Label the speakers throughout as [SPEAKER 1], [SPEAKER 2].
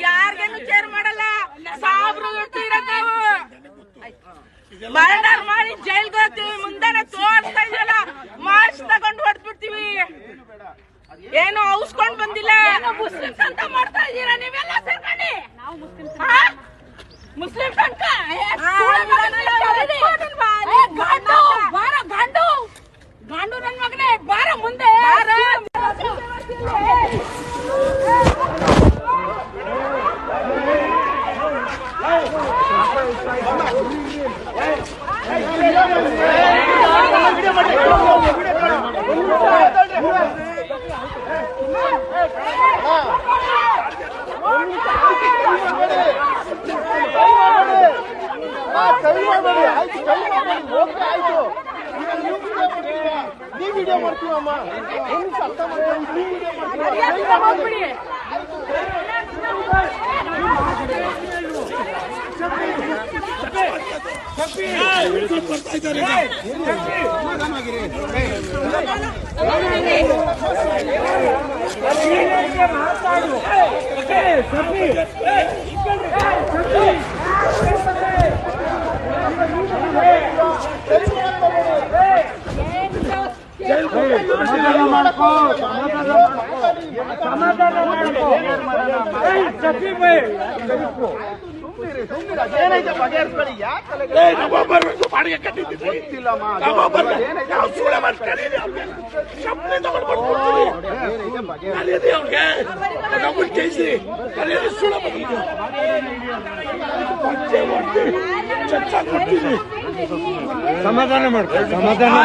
[SPEAKER 1] ಯಾರಿಗೇನು care ಮಾಡಲ್ಲ. ಸಾಬ್ರು ಇರೋದು ನಾವು ಮರ್ಡರ್ ಮಾಡಿ ಜೈಲ್ಗೆ ಹೋಗ್ತೀವಿ. ಮುಂದೆನೆ ತೋರಿಸ್ತಾ ಇದೆಯಲ್ಲ, ಮಾರ್ಕ್ಸ್ ತಗೊಂಡು ಹೊಡೆದ್ಬಿಡ್ತೀವಿ. ಏನು ಔಸ್ಕೊಂಡ್ ಬಂದಿಲ್ಲ. ಮುಸ್ಲಿಮ್ಸ್ ಅಂತ ಮಾಡ್ತಾ ಇದೀರಾ ನೀವೆಲ್ಲ ಸೇರ್ಕೊಂಡು. ಮುಸ್ಲಿಮ್ಸ್ ಅಂತ ಗಾಂಡು ನನ್ ಮಗನೇ ಬಾರ ಮುಂದೆ.
[SPEAKER 2] ನೀ ವಿಡಿಯೋ ಮಾಡ್ತೀವಮ್ಮ, ಅರ್ಥ ಮಾಡ್ತೀವಿ. ಏನೈತೆ ಬಗೆಹರಿಸ್ಕೊಳ್ಳಿ. ಬಾಡಿಗೆ ಕಟ್ಟಿದ್ದೀವಿ
[SPEAKER 3] ಸಮಾಧಾನ ಮಾಡ್ಕೊ, ಸಮಾಧಾನ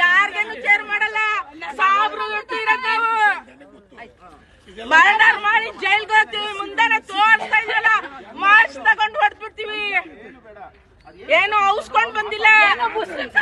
[SPEAKER 1] ಯಾರಿಗೇನು ಕೇರ್ ಮಾಡಲ್ಲ. ಸಾಬ್ರು ಇರೋದು ನಾವು ಮರ್ಡರ್ ಮಾಡಿ ಜೈಲ್ಗೆ ಹೋಗ್ತೀವಿ. ಮುಂದೆನೆ ತೋರಿಸ್ತಾ ಇದೆಯಲ್ಲ, ಮಾರ್ಕ್ಸ್ ತಗೊಂಡು ಹೊಡೆದ್ಬಿಡ್ತೀವಿ. ಏನು ಔಸ್ಕೊಂಡ್ ಬಂದಿಲ್ಲ. ಮುಸ್ಲಿಮ್ಸ್